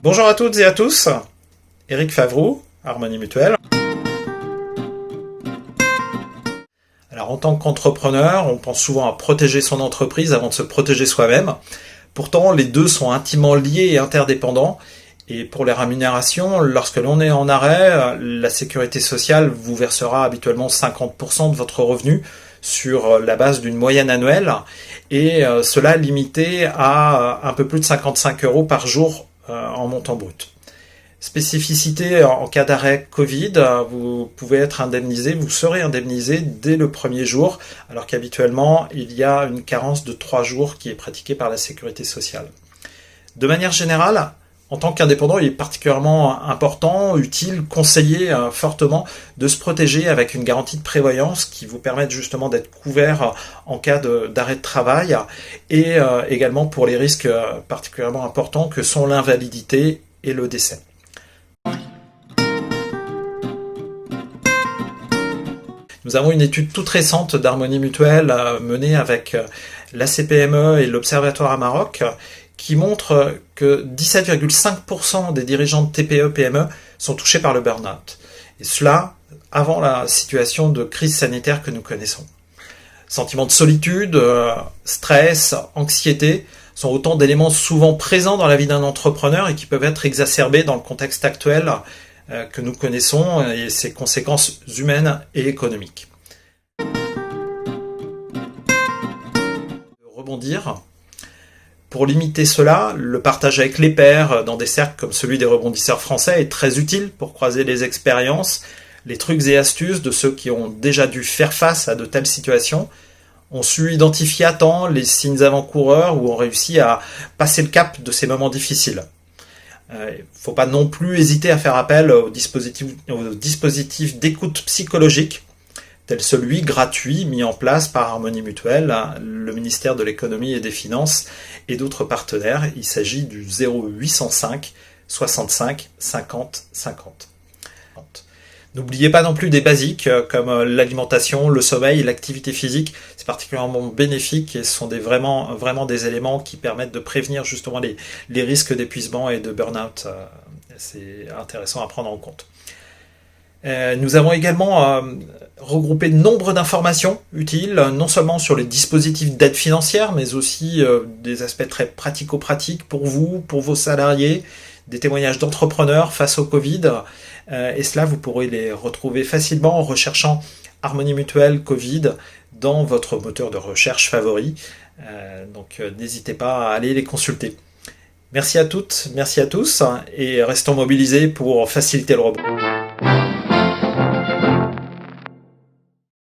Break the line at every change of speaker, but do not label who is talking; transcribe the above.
Bonjour à toutes et à tous, Éric Favroux, Harmonie Mutuelle. Alors en tant qu'entrepreneur, on pense souvent à protéger son entreprise avant de se protéger soi-même. Pourtant, les deux sont intimement liés et interdépendants. Et pour les rémunérations, lorsque l'on est en arrêt, la sécurité sociale vous versera habituellement 50% de votre revenu sur la base d'une moyenne annuelle, et cela limité à un peu plus de 55 € par jour en montant brut. Spécificité en cas d'arrêt Covid, vous pouvez être indemnisé, vous serez indemnisé dès le premier jour, alors qu'habituellement il y a une carence de 3 jours qui est pratiquée par la sécurité sociale. De manière générale, en tant qu'indépendant, il est particulièrement important, utile, conseillé fortement de se protéger avec une garantie de prévoyance qui vous permette justement d'être couvert en cas d'arrêt de travail, et également pour les risques particulièrement importants que sont l'invalidité et le décès. Nous avons une étude toute récente d'Harmonie Mutuelle menée avec l'ACPME et l'Observatoire à Maroc qui montre que 17,5% des dirigeants de TPE-PME sont touchés par le burn-out. Et cela avant la situation de crise sanitaire que nous connaissons. Sentiments de solitude, stress, anxiété sont autant d'éléments souvent présents dans la vie d'un entrepreneur et qui peuvent être exacerbés dans le contexte actuel que nous connaissons et ses conséquences humaines et économiques. Rebondir. Pour limiter cela, le partage avec les pairs dans des cercles comme celui des rebondisseurs français est très utile pour croiser les expériences, les trucs et astuces de ceux qui ont déjà dû faire face à de telles situations, ont su identifier à temps les signes avant-coureurs ou ont réussi à passer le cap de ces moments difficiles. Il ne faut pas non plus hésiter à faire appel aux dispositifs d'écoute psychologique, tel celui gratuit mis en place par Harmonie Mutuelle, le ministère de l'Économie et des Finances et d'autres partenaires. Il s'agit du 0805 65 50 50. N'oubliez pas non plus des basiques comme l'alimentation, le sommeil, l'activité physique. C'est particulièrement bénéfique et ce sont vraiment des éléments qui permettent de prévenir justement les risques d'épuisement et de burn-out. C'est intéressant à prendre en compte. Nous avons également regroupé nombre d'informations utiles, non seulement sur les dispositifs d'aide financière, mais aussi des aspects très pratico-pratiques pour vous, pour vos salariés, des témoignages d'entrepreneurs face au Covid, et cela vous pourrez les retrouver facilement en recherchant Harmonie Mutuelle Covid dans votre moteur de recherche favori, donc n'hésitez pas à aller les consulter. Merci à toutes, merci à tous, et restons mobilisés pour faciliter le rebond.